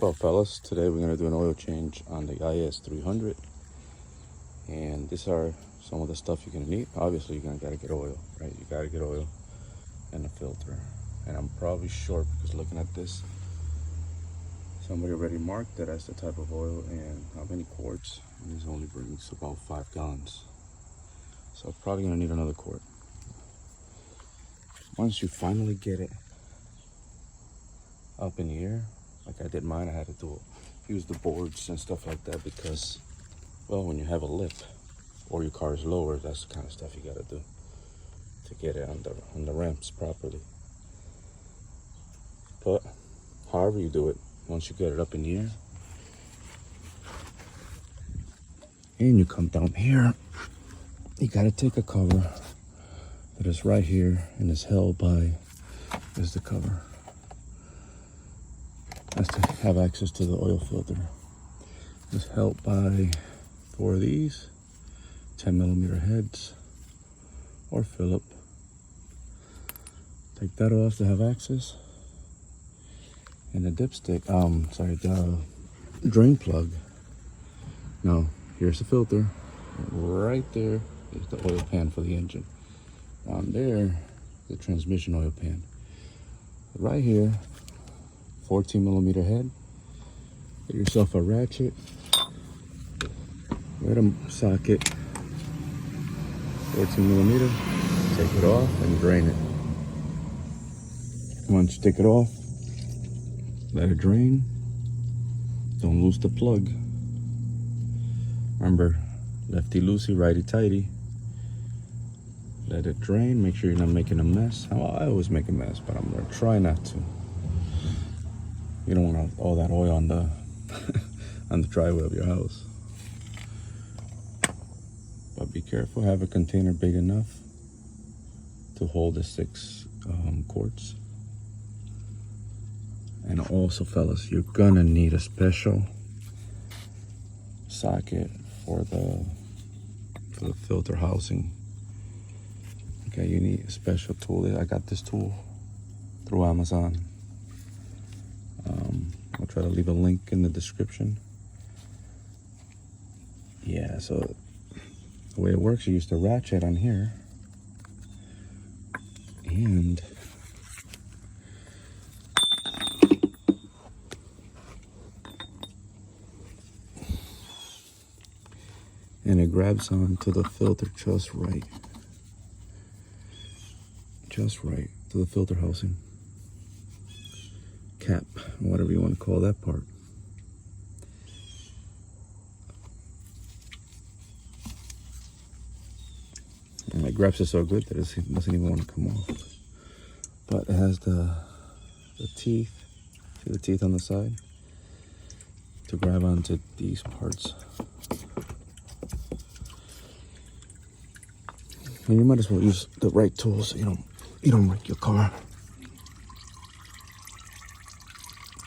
Well, fellas, today we're going to do an oil change on the IS300, and these are some of the stuff you're going to need. Obviously, you're going to get oil, right? You got to get oil and a filter. And I'm probably short because looking at this, somebody already marked it as the type of oil and how many quarts. And this only brings about 5 gallons. So I'm probably going to need another quart. Once you finally get it up in the air, like I did mine, I had to use the boards and stuff like that because, well, when you have a lip or your car is lower, that's the kind of stuff you got to do to get it on the ramps properly. But however you do it, once you get it up in the air and you come down here, you got to take a cover that is right here and is held by, is the cover. That's to have access to the oil filter. It's held by 4 of these 10mm heads or Phillip. Take that off to have access. And the dipstick, the drain plug. Now, here's the filter. Right there is the oil pan for the engine. Down there, the transmission oil pan. Right here, 14mm head. Get yourself a ratchet with a socket, 14mm. Take it off and drain it. Once you take it off, let it drain. Don't lose the plug. Remember, lefty loosey, righty tighty. Let it drain. Make sure you're not making a mess. I always make a mess, but I'm gonna try not to. You don't want all that oil on the on the driveway of your house. But be careful. Have a container big enough to hold the 6 quarts. And also, fellas, you're gonna need a special socket for the filter housing. Okay, you need a special tool. I got this tool through Amazon. I'll try to leave a link in the description. Yeah, so the way it works, you use the ratchet on here, and it grabs onto the filter just right to the filter housing cap, whatever you want to call that part. And it grabs it so good that it doesn't even want to come off. But it has the teeth, see the teeth on the side, to grab onto these parts. And you might as well use the right tools so you don't wreck your car.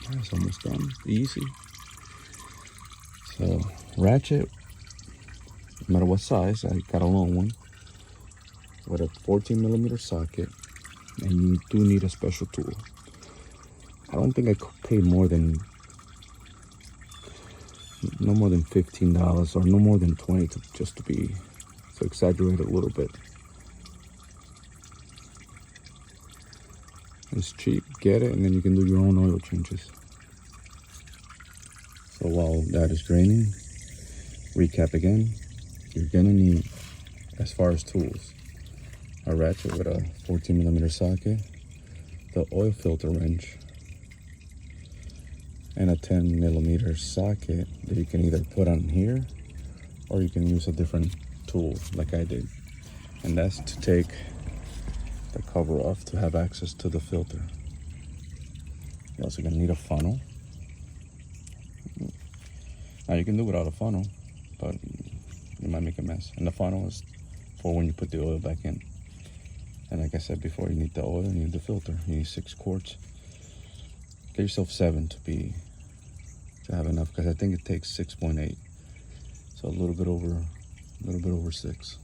It's almost done. Easy. So, ratchet, no matter what size, I got a long one with a 14mm socket, and you do need a special tool. I don't think I could pay no more than $15 or no more than 20 to exaggerate a little bit. It's cheap, get it, and then you can do your own oil changes. So while that is draining, recap again, you're gonna need, as far as tools, a ratchet with a 14mm socket, the oil filter wrench, and a 10mm socket that you can either put on here or you can use a different tool like I did. And that's to take the cover off to have access to the filter. You're also gonna need a funnel. Now you can do without a funnel, but you might make a mess. And the funnel is for when you put the oil back in. And like I said before, you need the oil and you need the filter. You need 6 quarts. Get yourself 7 to have enough, because I think it takes 6.8. So a little bit over 6.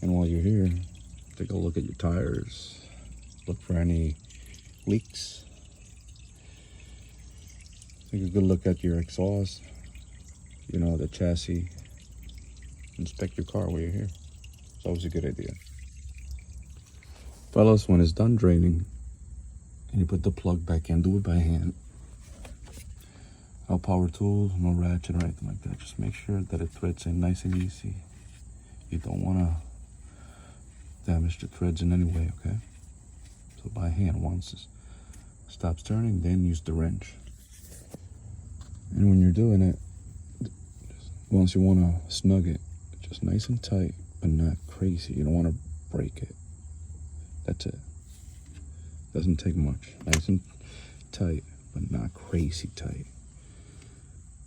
And while you're here, take a look at your tires. Look for any leaks. Take a good look at your exhaust, you know, the chassis. Inspect your car while you're here. It's always a good idea. Fellas, when it's done draining and you put the plug back in, do it by hand. No power tools, no ratchet or anything like that. Just make sure that it threads in nice and easy. You don't want to damage the threads in any way, okay? So by hand, once it stops turning, then use the wrench. And when you're doing it, once you want to snug it, just nice and tight, but not crazy. You don't want to break it. That's it. Doesn't take much. Nice and tight, but not crazy tight.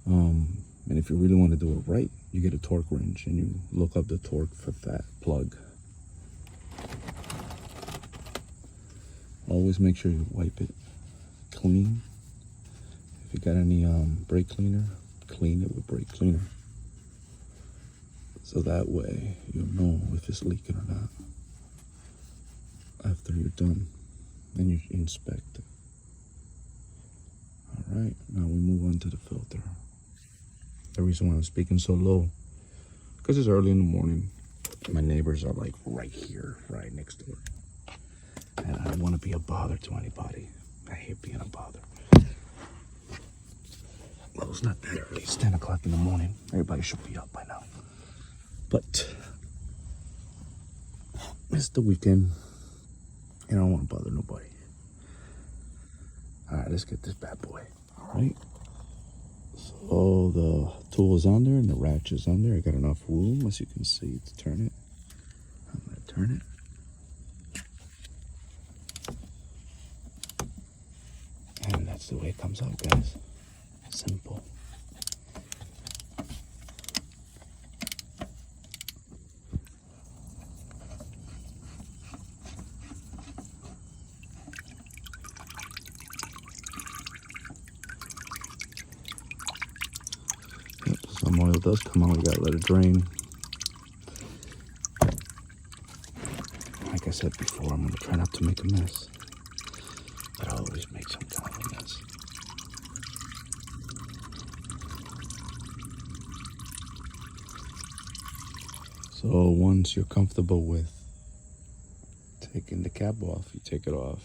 And if you really want to do it right, you get a torque wrench and you look up the torque for that plug. Always make sure you wipe it clean. If you got any brake cleaner, clean it with brake cleaner. So that way you'll know if it's leaking or not after you're done. Then you inspect it. All right, now we move on to the filter. The reason why I'm speaking so low, because it's early in the morning. My neighbors are like right here, right next door. And I don't want to be a bother to anybody. I hate being a bother. Well, it's not that early. It's 10 o'clock in the morning. Everybody should be up by now. But it's the weekend. And I don't want to bother nobody. All right, let's get this bad boy. All right. So the tool is on there and the ratchet is on there. I got enough room, as you can see, to turn it. I'm going to turn it. And that's the way it comes out, guys. Simple. Yep, some oil does come out. We gotta let it drain. Like I said before, I'm gonna try not to make a mess. But I always make some kind of a mess. So once you're comfortable with taking the cap off, you take it off,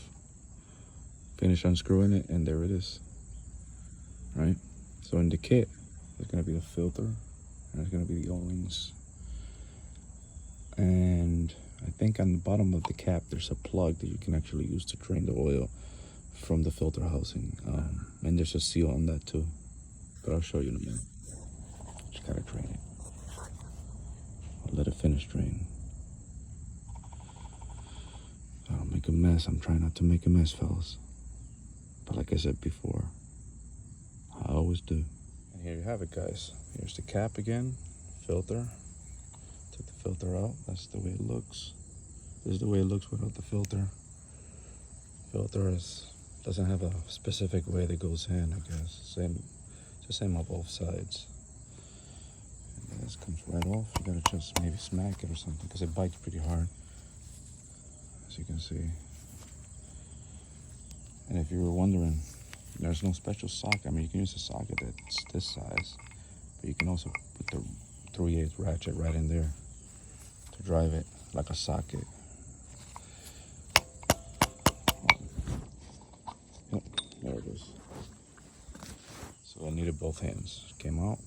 finish unscrewing it, and there it is. Right? So in the kit, there's gonna be the filter, and there's gonna be the O-rings. And I think on the bottom of the cap, there's a plug that you can actually use to drain the oil from the filter housing. And there's a seal on that too, but I'll show you in a minute. Just gotta drain it. I'll let it finish drain. I don't make a mess. I'm trying not to make a mess, fellas. But like I said before, I always do. And here you have it, guys. Here's the cap again, filter. Took the filter out. That's the way it looks. This is the way it looks without the filter. Filter doesn't have a specific way that goes in, I guess. It's the same on both sides. And this comes right off. You gotta just maybe smack it or something because it bites pretty hard, as you can see. And if you were wondering, there's no special socket. I mean, you can use a socket that's this size, but you can also put the 3/8 ratchet right in there to drive it like a socket. Yep, there it is. So I needed both hands. Came out.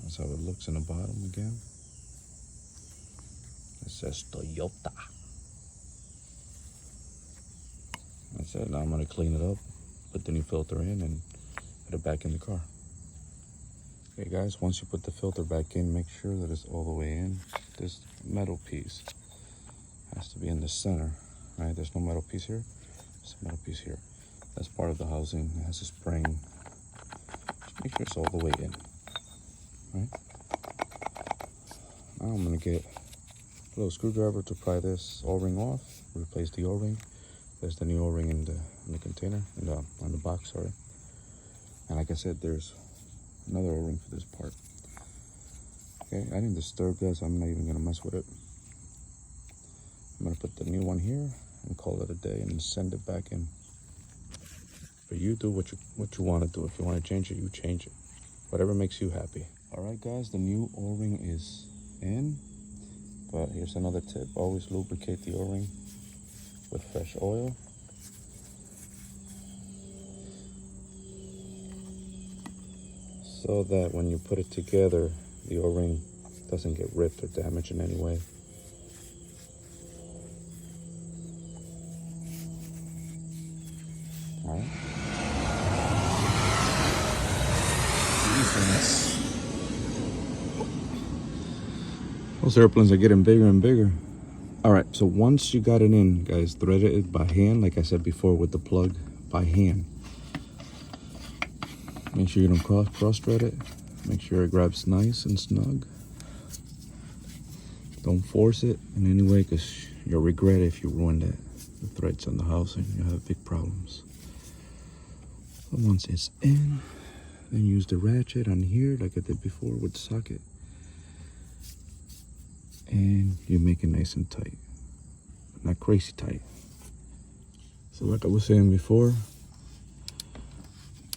That's how it looks in the bottom again. It says Toyota. That's it. Now I'm going to clean it up, put the new filter in, and put it back in the car. Okay, guys, once you put the filter back in, make sure that it's all the way in. This metal piece has to be in the center, right? There's no metal piece here. There's a metal piece here. That's part of the housing. It has a spring. Just make sure it's all the way in, right? Now I'm going to get a little screwdriver to pry this O-ring off, replace the O-ring. There's the new O-ring in the container, on the box, sorry. And like I said, there's another O-ring for this part. Okay, I didn't disturb this. I'm not even gonna mess with it. I'm gonna put the new one here and call it a day and send it back in. But you do what you want to do. If you want to change it, you change it. Whatever makes you happy. All right, guys, the new O-ring is in. But here's another tip. Always lubricate the O-ring with fresh oil. So that when you put it together, the O-ring doesn't get ripped or damaged in any way. All right. Those airplanes are getting bigger and bigger. All right, so once you got it in, guys, thread it by hand, like I said before with the plug, by hand. Make sure you don't cross thread it. Make sure it grabs nice and snug. Don't force it in any way, because you'll regret it if you ruin the threads on the house and you'll have big problems. So once it's in, then use the ratchet on here like I did before with the socket. And you make it nice and tight. Not crazy tight. So like I was saying before,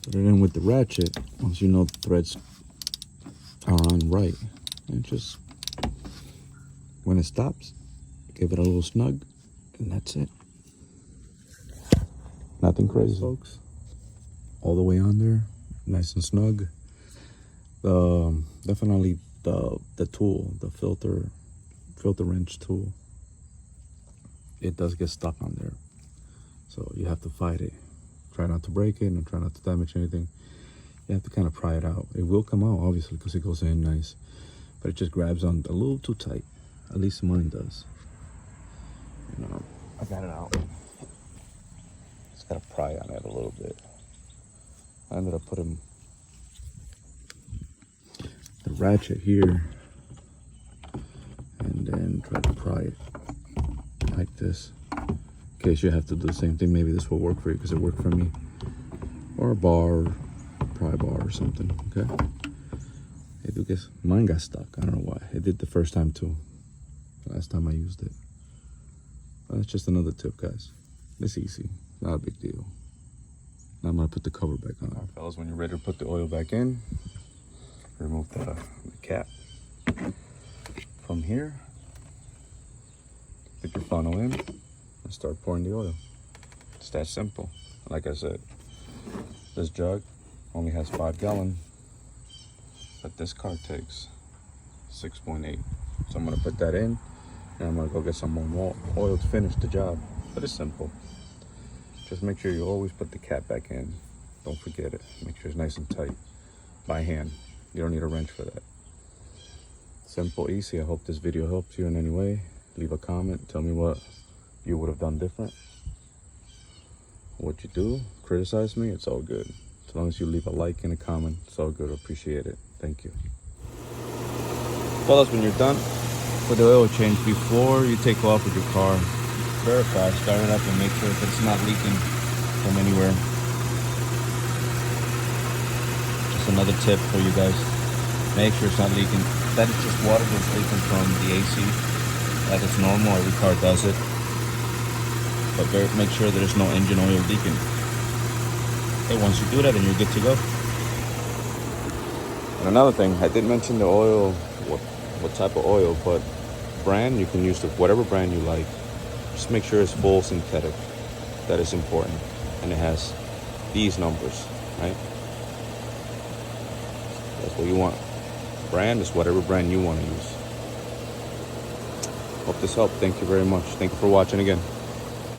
put it in with the ratchet once you know the threads are on right. And just, when it stops, give it a little snug, and that's it. Nothing crazy, folks. All the way on there, nice and snug. Definitely the tool, the filter wrench tool, it does get stuck on there, so you have to fight it. Try not to break it and try not to damage anything. You have to kind of pry it out. It will come out, obviously, because it goes in nice, but it just grabs on a little too tight. At least mine does. You know, I got it out. Just gotta pry on it a little bit. I ended up putting the ratchet here and then try to pry it like this. In case you have to do the same thing, maybe this will work for you, because it worked for me. Or a bar, pry bar or something, okay? I do guess mine got stuck. I don't know why. It did the first time too. Last time I used it. That's just another tip, guys. It's easy, not a big deal. Now I'm gonna put the cover back on. All right, fellas, when you're ready to put the oil back in, remove the cap. From here, put your funnel in and start pouring the oil. It's that simple. Like I said, this jug only has 5 gallons, but this car takes 6.8. So I'm gonna put that in, and I'm gonna go get some more oil to finish the job. But it's simple. Just make sure you always put the cap back in. Don't forget it. Make sure it's nice and tight by hand. You don't need a wrench for that. Simple, easy. I hope this video helps you in any way. Leave a comment. Tell me what you would have done different. What you do. Criticize me. It's all good. As long as you leave a like and a comment, it's all good. Appreciate it. Thank you. Fellas, when you're done with the oil change, before you take off with your car, verify, start it up, and make sure that it's not leaking from anywhere. Just another tip for you guys. Make sure it's not leaking. That is just water that's leaking from the AC. That is normal. Every car does it. But make sure there's no engine oil leaking. Okay, once you do that, then you're good to go. And another thing, I did mention the oil, what type of oil, but brand, you can use whatever brand you like. Just make sure it's full synthetic. That is important. And it has these numbers, right? That's what you want. Brand is whatever brand you want to use. Hope this helped. Thank you very much. Thank you for watching again.